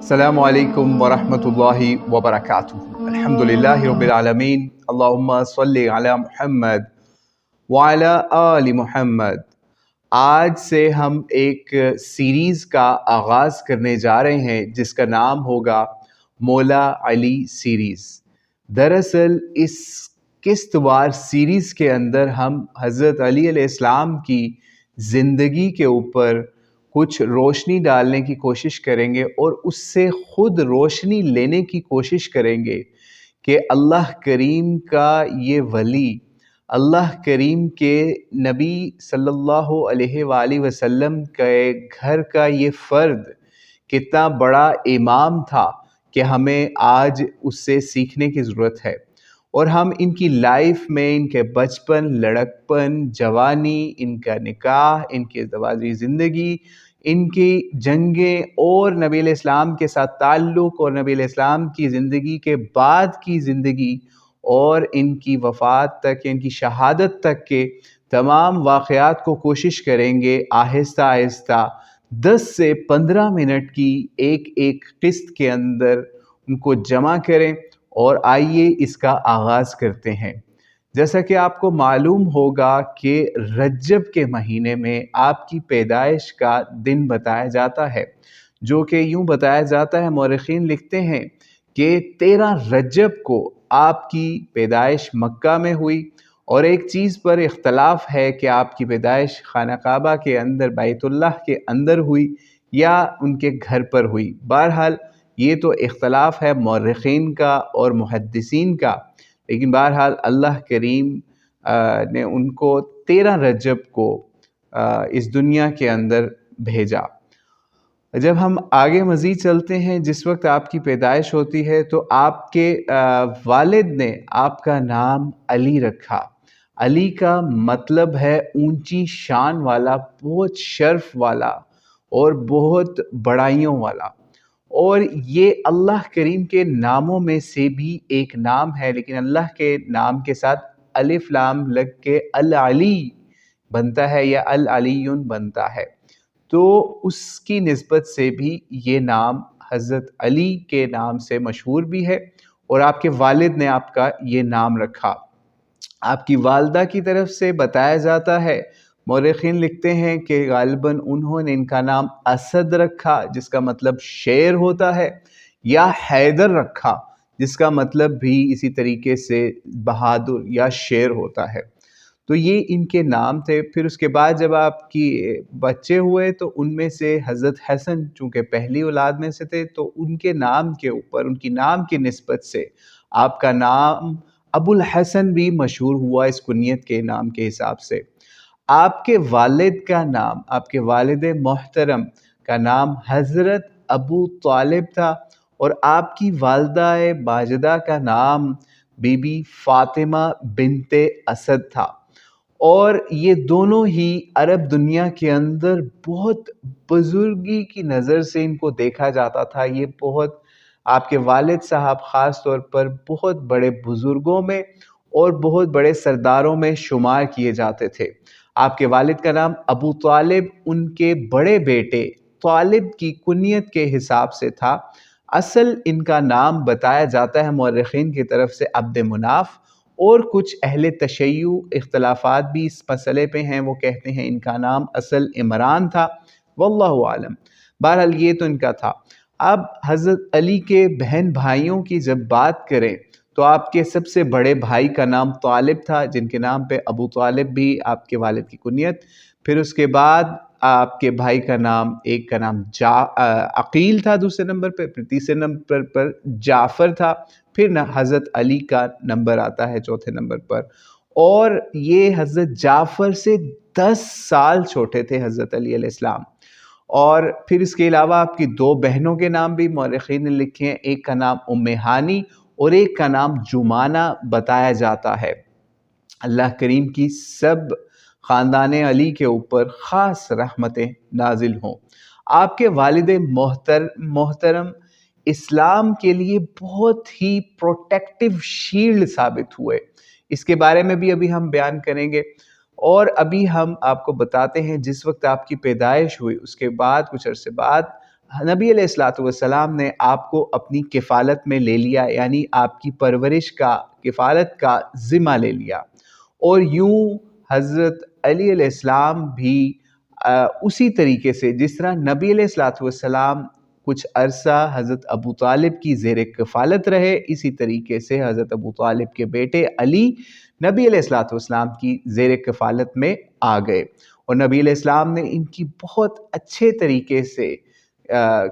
السلام علیکم ورحمۃ اللہ وبرکاتہ۔ الحمدللہ رب العالمین، اللہم صلی علی محمد وعلی آل محمد۔ آج سے ہم ایک سیریز کا آغاز کرنے جا رہے ہیں جس کا نام ہوگا مولا علی سیریز۔ دراصل اس قسط وار سیریز کے اندر ہم حضرت علی علیہ السلام کی زندگی کے اوپر کچھ روشنی ڈالنے کی کوشش کریں گے اور اس سے خود روشنی لینے کی کوشش کریں گے کہ اللہ کریم کا یہ ولی، اللہ کریم کے نبی صلی اللہ علیہ وآلہ وسلم کے گھر کا یہ فرد کتنا بڑا امام تھا کہ ہمیں آج اس سے سیکھنے کی ضرورت ہے۔ اور ہم ان کی لائف میں، ان کے بچپن، لڑکپن، جوانی، ان کا نکاح، ان کی ازدواجی زندگی، ان کی جنگیں اور نبی علیہ السلام کے ساتھ تعلق اور نبی علیہ السلام کی زندگی کے بعد کی زندگی اور ان کی وفات تک، ان کی شہادت تک کے تمام واقعات کو کوشش کریں گے آہستہ آہستہ 10 سے 15 منٹ کی ایک ایک قسط کے اندر ان کو جمع کریں۔ اور آئیے اس کا آغاز کرتے ہیں۔ جیسا کہ آپ کو معلوم ہوگا کہ رجب کے مہینے میں آپ کی پیدائش کا دن بتایا جاتا ہے، جو کہ یوں بتایا جاتا ہے، مورخین لکھتے ہیں کہ 13 رجب کو آپ کی پیدائش مکہ میں ہوئی۔ اور ایک چیز پر اختلاف ہے کہ آپ کی پیدائش خانہ کعبہ کے اندر، بیت اللہ کے اندر ہوئی یا ان کے گھر پر ہوئی۔ بہرحال یہ تو اختلاف ہے مورخین کا اور محدثین کا، لیکن بہرحال اللہ کریم نے ان کو 13 رجب کو اس دنیا کے اندر بھیجا۔ جب ہم آگے مزید چلتے ہیں، جس وقت آپ کی پیدائش ہوتی ہے تو آپ کے والد نے آپ کا نام علی رکھا۔ علی کا مطلب ہے اونچی شان والا، بہت شرف والا اور بہت بڑائیوں والا۔ اور یہ اللہ کریم کے ناموں میں سے بھی ایک نام ہے، لیکن اللہ کے نام کے ساتھ الف لام لگ کے العلی بنتا ہے یا العلیون بنتا ہے، تو اس کی نسبت سے بھی یہ نام حضرت علی کے نام سے مشہور بھی ہے اور آپ کے والد نے آپ کا یہ نام رکھا۔ آپ کی والدہ کی طرف سے بتایا جاتا ہے، مورخین لکھتے ہیں کہ غالباً انہوں نے ان کا نام اسد رکھا جس کا مطلب شیر ہوتا ہے، یا حیدر رکھا جس کا مطلب بھی اسی طریقے سے بہادر یا شیر ہوتا ہے۔ تو یہ ان کے نام تھے۔ پھر اس کے بعد جب آپ کی بچے ہوئے تو ان میں سے حضرت حسن چونکہ پہلی اولاد میں سے تھے، تو ان کے نام کے اوپر، ان کی نام کی نسبت سے آپ کا نام ابو الحسن بھی مشہور ہوا اس کنیت کے نام کے حساب سے۔ آپ کے والد کا نام، آپ کے والد محترم کا نام حضرت ابو طالب تھا، اور آپ کی والدہ ماجدہ کا نام بی بی فاطمہ بنت اسد تھا۔ اور یہ دونوں ہی عرب دنیا کے اندر بہت بزرگی کی نظر سے ان کو دیکھا جاتا تھا۔ یہ بہت، آپ کے والد صاحب خاص طور پر بہت بڑے بزرگوں میں اور بہت بڑے سرداروں میں شمار کیے جاتے تھے۔ آپ کے والد کا نام ابو طالب ان کے بڑے بیٹے طالب کی کنیت کے حساب سے تھا۔ اصل ان کا نام بتایا جاتا ہے مورخین کی طرف سے عبد مناف، اور کچھ اہل تشیع اختلافات بھی اس مسئلے پہ ہیں، وہ کہتے ہیں ان کا نام اصل عمران تھا، واللہ عالم۔ بہرحال یہ تو ان کا تھا۔ اب حضرت علی کے بہن بھائیوں کی جب بات کریں تو آپ کے سب سے بڑے بھائی کا نام طالب تھا، جن کے نام پہ ابو طالب بھی آپ کے والد کی کنیت۔ پھر اس کے بعد آپ کے بھائی کا نام، ایک کا نام عقیل تھا دوسرے نمبر پہ، پھر تیسرے نمبر پر جعفر تھا، پھر حضرت علی کا نمبر آتا ہے چوتھے نمبر پر۔ اور یہ حضرت جعفر سے 10 سال چھوٹے تھے حضرت علی علیہ السلام۔ اور پھر اس کے علاوہ آپ کی 2 بہنوں کے نام بھی مورخین نے لکھے ہیں، ایک کا نام ام ہانی اور ایک کا نام جمانہ بتایا جاتا ہے۔ اللہ کریم کی سب خاندان علی کے اوپر خاص رحمتیں نازل ہوں۔ آپ کے والد محترم اسلام کے لیے بہت ہی پروٹیکٹیو شیلڈ ثابت ہوئے، اس کے بارے میں بھی ابھی ہم بیان کریں گے۔ اور ابھی ہم آپ کو بتاتے ہیں جس وقت آپ کی پیدائش ہوئی اس کے بعد کچھ عرصے بعد نبی علیہ الصلوۃ والسلام نے آپ کو اپنی کفالت میں لے لیا، یعنی آپ کی پرورش کا، کفالت کا ذمہ لے لیا، اور یوں حضرت علی علیہ السلام بھی اسی طریقے سے جس طرح نبی علیہ الصلوۃ والسلام کچھ عرصہ حضرت ابو طالب کی زیر کفالت رہے، اسی طریقے سے حضرت ابو طالب کے بیٹے علی نبی علیہ الصلوۃ والسلام کی زیر کفالت میں آ گئے، اور نبی علیہ السلام نے ان کی بہت اچھے طریقے سے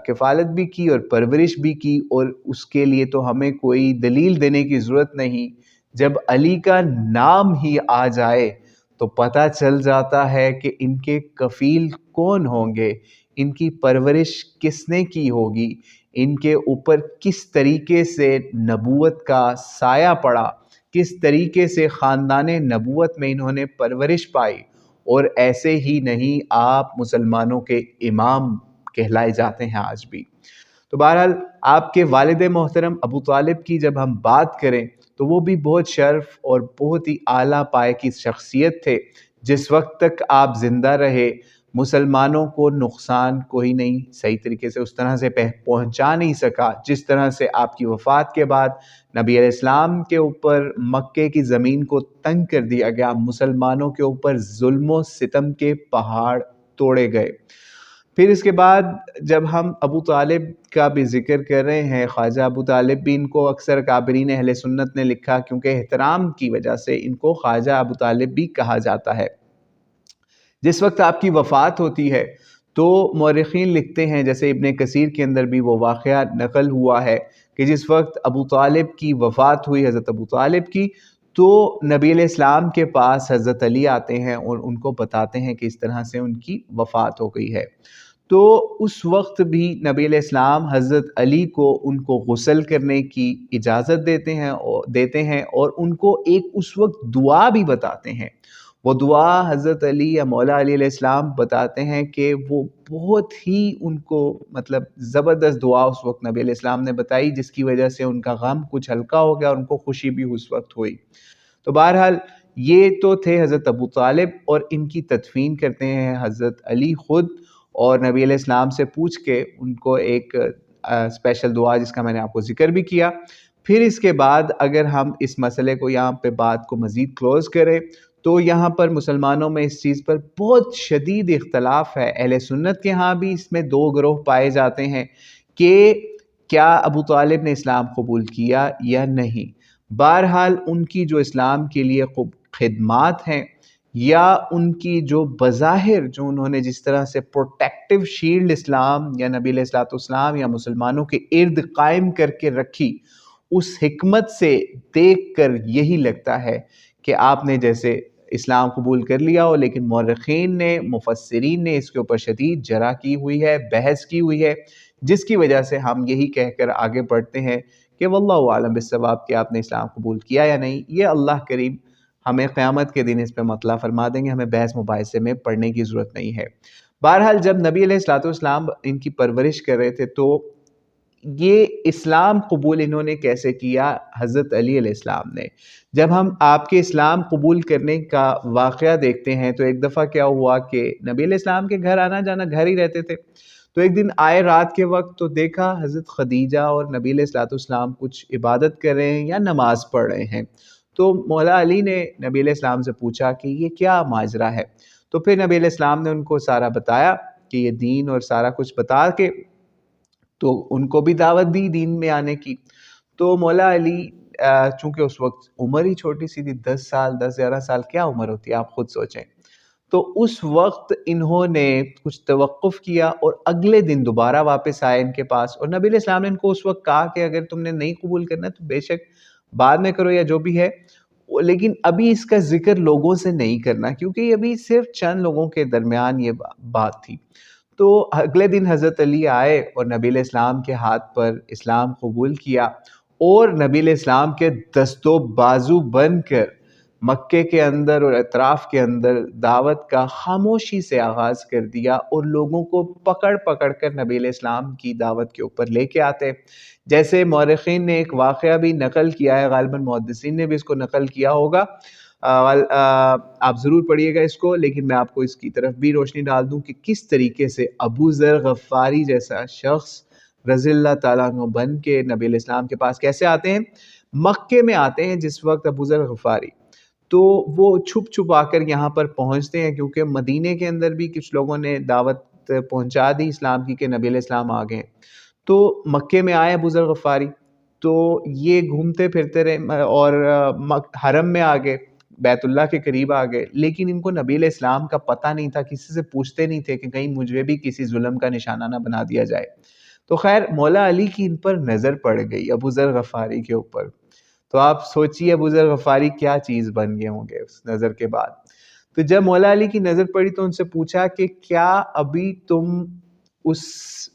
کفالت بھی کی اور پرورش بھی کی، اور اس کے لیے تو ہمیں کوئی دلیل دینے کی ضرورت نہیں، جب علی کا نام ہی آ جائے تو پتہ چل جاتا ہے کہ ان کے کفیل کون ہوں گے، ان کی پرورش کس نے کی ہوگی، ان کے اوپر کس طریقے سے نبوت کا سایہ پڑا، کس طریقے سے خاندان نبوت میں انہوں نے پرورش پائی، اور ایسے ہی نہیں آپ مسلمانوں کے امام کہلائے جاتے ہیں آج بھی۔ تو بہرحال آپ کے والد محترم ابو طالب کی جب ہم بات کریں تو وہ بھی بہت شرف اور بہت ہی اعلیٰ پائے کی شخصیت تھے، جس وقت تک آپ زندہ رہے مسلمانوں کو نقصان کوئی نہیں صحیح طریقے سے اس طرح سے پہنچا نہیں سکا جس طرح سے آپ کی وفات کے بعد نبی علیہ السلام کے اوپر مکے کی زمین کو تنگ کر دیا گیا، مسلمانوں کے اوپر ظلم و ستم کے پہاڑ توڑے گئے۔ پھر اس کے بعد جب ہم ابو طالب کا بھی ذکر کر رہے ہیں، خواجہ ابو طالب بھی ان کو اکثر کابرین اہل سنت نے لکھا، کیونکہ احترام کی وجہ سے ان کو خواجہ ابو طالب بھی کہا جاتا ہے۔ جس وقت آپ کی وفات ہوتی ہے تو مورخین لکھتے ہیں، جیسے ابن کثیر کے اندر بھی وہ واقعہ نقل ہوا ہے کہ جس وقت ابو طالب کی وفات ہوئی، حضرت ابو طالب کی، تو نبی علیہ السلام کے پاس حضرت علی آتے ہیں اور ان کو بتاتے ہیں کہ اس طرح سے ان کی وفات ہو گئی ہے۔ تو اس وقت بھی نبی علیہ السلام حضرت علی کو ان کو غسل کرنے کی اجازت دیتے ہیں اور ان کو ایک اس وقت دعا بھی بتاتے ہیں۔ وہ دعا حضرت علی یا مولا علی علیہ السلام بتاتے ہیں کہ وہ بہت ہی ان کو مطلب زبردست دعا اس وقت نبی علیہ السلام نے بتائی، جس کی وجہ سے ان کا غم کچھ ہلکا ہو گیا اور ان کو خوشی بھی اس وقت ہوئی۔ تو بہرحال یہ تو تھے حضرت ابو طالب، اور ان کی تدفین کرتے ہیں حضرت علی خود، اور نبی علیہ السلام سے پوچھ کے ان کو ایک اسپیشل دعا جس کا میں نے آپ کو ذکر بھی کیا۔ پھر اس کے بعد اگر ہم اس مسئلے کو یہاں پہ بات کو مزید کلوز کریں تو یہاں پر مسلمانوں میں اس چیز پر بہت شدید اختلاف ہے۔ اہل سنت کے ہاں بھی اس میں دو گروہ پائے جاتے ہیں کہ کیا ابو طالب نے اسلام قبول کیا یا نہیں۔ بہرحال ان کی جو اسلام کے لیے خدمات ہیں یا ان کی جو بظاہر جو انہوں نے جس طرح سے پروٹیکٹیو شیلڈ اسلام یا نبی علیہ الصلوۃ والسلام یا مسلمانوں کے ارد قائم کر کے رکھی، اس حکمت سے دیکھ کر یہی لگتا ہے کہ آپ نے جیسے اسلام قبول کر لیا ہو، لیکن مورخین نے، مفسرین نے اس کے اوپر شدید جرح کی ہوئی ہے، بحث کی ہوئی ہے، جس کی وجہ سے ہم یہی کہہ کر آگے بڑھتے ہیں کہ واللہ اعلم بالصواب کہ آپ نے اسلام قبول کیا یا نہیں۔ یہ اللہ کریم ہمیں قیامت کے دن اس پہ مطلع فرما دیں گے، ہمیں بحث مباحثے میں پڑھنے کی ضرورت نہیں ہے۔ بہرحال جب نبی علیہ الصلوۃ والسلام ان کی پرورش کر رہے تھے تو یہ اسلام قبول انہوں نے کیسے کیا؟ حضرت علی علیہ السلام نے۔ جب ہم آپ کے اسلام قبول کرنے کا واقعہ دیکھتے ہیں تو ایک دفعہ کیا ہوا کہ نبی علیہ السلام کے گھر آنا جانا، گھر ہی رہتے تھے، تو ایک دن آئے رات کے وقت تو دیکھا حضرت خدیجہ اور نبی علیہ الصلوۃ والسلام کچھ عبادت کر رہے ہیں یا نماز پڑھ رہے ہیں۔ تو مولا علی نے نبی علیہ السلام سے پوچھا کہ یہ کیا ماجرا ہے؟ تو پھر نبی علیہ السلام نے ان کو سارا بتایا کہ یہ دین اور سارا کچھ بتا کے تو ان کو بھی دعوت دی دین میں آنے کی۔ تو مولا علی چونکہ اس وقت عمر ہی چھوٹی سی تھی، 10 سال 10-11 سال کیا عمر ہوتی ہے آپ خود سوچیں، تو اس وقت انہوں نے کچھ توقف کیا اور اگلے دن دوبارہ واپس آئے ان کے پاس، اور نبی علیہ السلام نے ان کو اس وقت کہا کہ اگر تم نے نہیں قبول کرنا تو بے شک بعد میں کرو یا جو بھی ہے، لیکن ابھی اس کا ذکر لوگوں سے نہیں کرنا، کیونکہ یہ ابھی صرف چند لوگوں کے درمیان یہ بات تھی۔ تو اگلے دن حضرت علی آئے اور نبی علیہ السلام کے ہاتھ پر اسلام قبول کیا، اور نبی علیہ السلام کے دست و بازو بن کر مکے کے اندر اور اطراف کے اندر دعوت کا خاموشی سے آغاز کر دیا، اور لوگوں کو پکڑ پکڑ کر نبی علیہ السلام کی دعوت کے اوپر لے کے آتے۔ جیسے مورخین نے ایک واقعہ بھی نقل کیا ہے، غالباً محدثین نے بھی اس کو نقل کیا ہوگا، آپ ضرور پڑھیے گا اس کو، لیکن میں آپ کو اس کی طرف بھی روشنی ڈال دوں کہ کس طریقے سے ابو ذر غفاری جیسا شخص رضی اللہ تعالیٰ عنہ بن کے نبی علیہ السلام کے پاس کیسے آتے ہیں۔ مکے میں آتے ہیں جس وقت ابو ذر غفاری، تو وہ چھپ چھپ آ کر یہاں پر پہنچتے ہیں، کیونکہ مدینے کے اندر بھی کچھ لوگوں نے دعوت پہنچا دی اسلام کی کہ نبی علیہ السلام آ گئے، تو مکے میں آئے ابو ذر غفاری، تو یہ گھومتے پھرتے رہے اور حرم میں آ گئے، بیت اللہ کے قریب آ گئے، لیکن ان کو نبی علیہ السلام کا پتہ نہیں تھا، کسی سے پوچھتے نہیں تھے کہ کہیں مجھے بھی کسی ظلم کا نشانہ نہ بنا دیا جائے۔ تو خیر مولا علی کی ان پر نظر پڑ گئی ابو ذر غفاری کے اوپر، تو آپ سوچئے ابو ذر غفاری کیا چیز بن گئے ہوں گے اس نظر کے بعد۔ تو جب مولا علی کی نظر پڑی تو ان سے پوچھا کہ کیا ابھی تم اس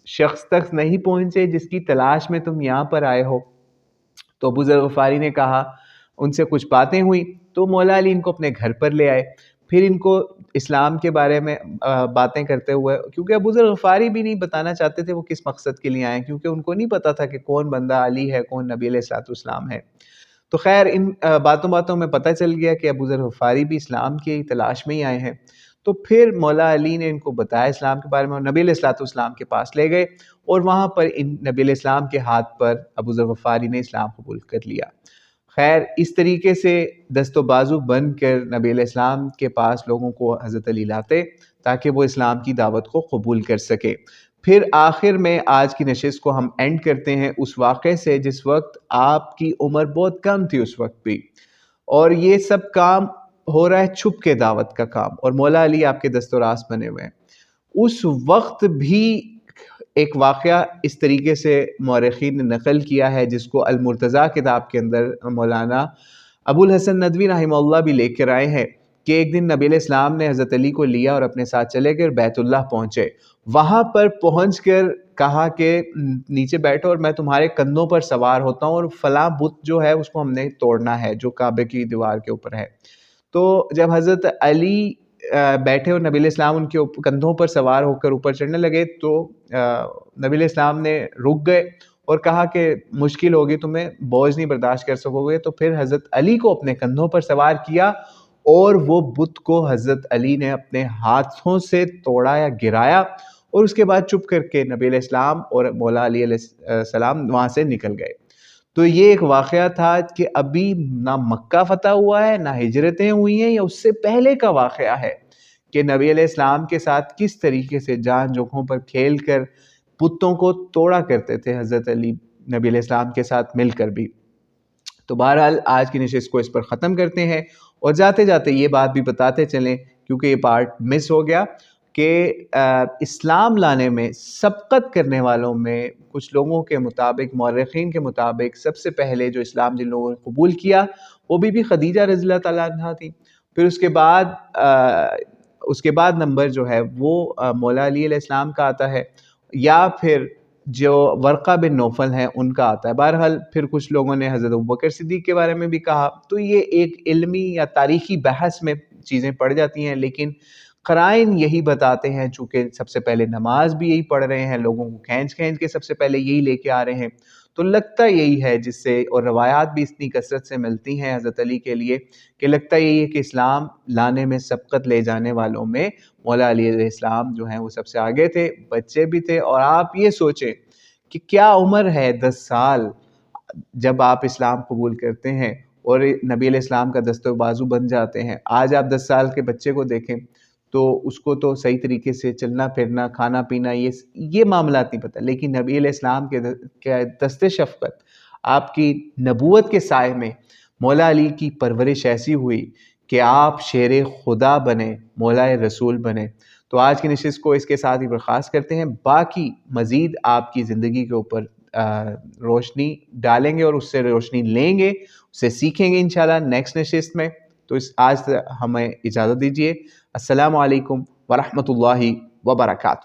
شخص تک نہیں پہنچے جس کی تلاش میں تم یہاں پر آئے ہو؟ تو ابو ذر غفاری نے کہا، ان سے کچھ باتیں ہوئی تو مولا علی ان کو اپنے گھر پر لے آئے، پھر ان کو اسلام کے بارے میں باتیں کرتے ہوئے، کیونکہ ابو ذر غفاری بھی نہیں بتانا چاہتے تھے وہ کس مقصد کے لیے آئے، کیونکہ ان کو نہیں پتا تھا کہ کون بندہ علی ہے، کون نبی علیہ السلام ہے۔ تو خیر ان باتوں میں پتہ چل گیا کہ ابو ذر غفاری بھی اسلام کی تلاش میں ہی آئے ہیں، تو پھر مولا علی نے ان کو بتایا اسلام کے بارے میں، اور نبی علیہ السلام کے پاس لے گئے، اور وہاں پر نبی علیہ السلام کے ہاتھ پر ابو ذر غفاری نے اسلام قبول کر لیا۔ خیر اس طریقے سے دست و بازو بن کر نبی علیہ السلام کے پاس لوگوں کو حضرت علی لاتے تاکہ وہ اسلام کی دعوت کو قبول کر سکے۔ پھر آخر میں آج کی نشست کو ہم اینڈ کرتے ہیں اس واقعے سے جس وقت آپ کی عمر بہت کم تھی اس وقت بھی، اور یہ سب کام ہو رہا ہے چھپ کے دعوت کا کام، اور مولا علی آپ کے دست و راست بنے ہوئے ہیں۔ اس وقت بھی ایک واقعہ اس طریقے سے مورخین نے نقل کیا ہے، جس کو المرتضیٰ کتاب کے اندر مولانا ابو الحسن ندوی رحمہ اللہ بھی لے کر آئے ہیں، کہ ایک دن نبی علیہ السلام نے حضرت علی کو لیا اور اپنے ساتھ چلے گئے، بیت اللہ پہنچے، وہاں پر پہنچ کر کہا کہ نیچے بیٹھو اور میں تمہارے کندھوں پر سوار ہوتا ہوں، اور فلاں بت جو ہے اس کو ہم نے توڑنا ہے جو کعبے کی دیوار کے اوپر ہے۔ تو جب حضرت علی بیٹھے اور نبی علیہ السلام ان کے کندھوں پر سوار ہو کر اوپر چڑھنے لگے، تو نبی علیہ السلام نے رک گئے اور کہا کہ مشکل ہوگی، تمہیں بوجھ نہیں برداشت کر سکو گے، تو پھر حضرت علی کو اپنے کندھوں پر سوار کیا، اور وہ بت کو حضرت علی نے اپنے ہاتھوں سے توڑا یا گرایا، اور اس کے بعد چپ کر کے نبی علیہ السلام اور مولا علی علیہ السلام وہاں سے نکل گئے۔ تو یہ ایک واقعہ تھا کہ ابھی نہ مکہ فتح ہوا ہے، نہ ہجرتیں ہوئی ہیں، یا اس سے پہلے کا واقعہ ہے کہ نبی علیہ السلام کے ساتھ کس طریقے سے جان جوکھوں پر کھیل کر بتوں کو توڑا کرتے تھے حضرت علی نبی علیہ السلام کے ساتھ مل کر بھی۔ تو بہرحال آج کی نشست کو اس پر ختم کرتے ہیں، اور جاتے جاتے یہ بات بھی بتاتے چلیں کیونکہ یہ پارٹ مس ہو گیا کہ اسلام لانے میں سبقت کرنے والوں میں کچھ لوگوں کے مطابق، مورخین کے مطابق، سب سے پہلے جو اسلام جن لوگوں نے قبول کیا وہ بی بی خدیجہ رضی اللہ تعالیٰ عنہا تھی، پھر اس کے بعد نمبر جو ہے وہ مولا علی علیہ السلام کا آتا ہے، یا پھر جو ورقہ بن نوفل ہیں ان کا آتا ہے۔ بہرحال پھر کچھ لوگوں نے حضرت ابوبکر صدیق کے بارے میں بھی کہا، تو یہ ایک علمی یا تاریخی بحث میں چیزیں پڑ جاتی ہیں، لیکن قرائن یہی بتاتے ہیں، چونکہ سب سے پہلے نماز بھی یہی پڑھ رہے ہیں، لوگوں کو کھینچ کے سب سے پہلے یہی لے کے آ رہے ہیں، تو لگتا یہی ہے جس سے، اور روایات بھی اتنی کثرت سے ملتی ہیں حضرت علی کے لیے، کہ لگتا یہی ہے کہ اسلام لانے میں سبقت لے جانے والوں میں مولا علی علیہ السلام جو ہیں وہ سب سے آگے تھے، بچے بھی تھے، اور آپ یہ سوچیں کہ کیا عمر ہے، 10 سال جب آپ اسلام قبول کرتے ہیں اور نبی علیہ السلام کا دست و بازو بن جاتے ہیں۔ آج آپ 10 سال کے بچے کو دیکھیں تو اس کو تو صحیح طریقے سے چلنا پھرنا، کھانا پینا، یہ معاملات نہیں پتہ، لیکن نبی علیہ السلام کے دست شفقت، آپ کی نبوت کے سائے میں مولا علی کی پرورش ایسی ہوئی کہ آپ شیر خدا بنے، مولا رسول بنے۔ تو آج کی نشست کو اس کے ساتھ ہی برخاست کرتے ہیں، باقی مزید آپ کی زندگی کے اوپر روشنی ڈالیں گے اور اس سے روشنی لیں گے، اسے سیکھیں گے انشاءاللہ نیکسٹ نشست میں۔ تو آج ہمیں اجازت دیجیے، السلام علیکم ورحمۃ اللہ وبرکاتہ۔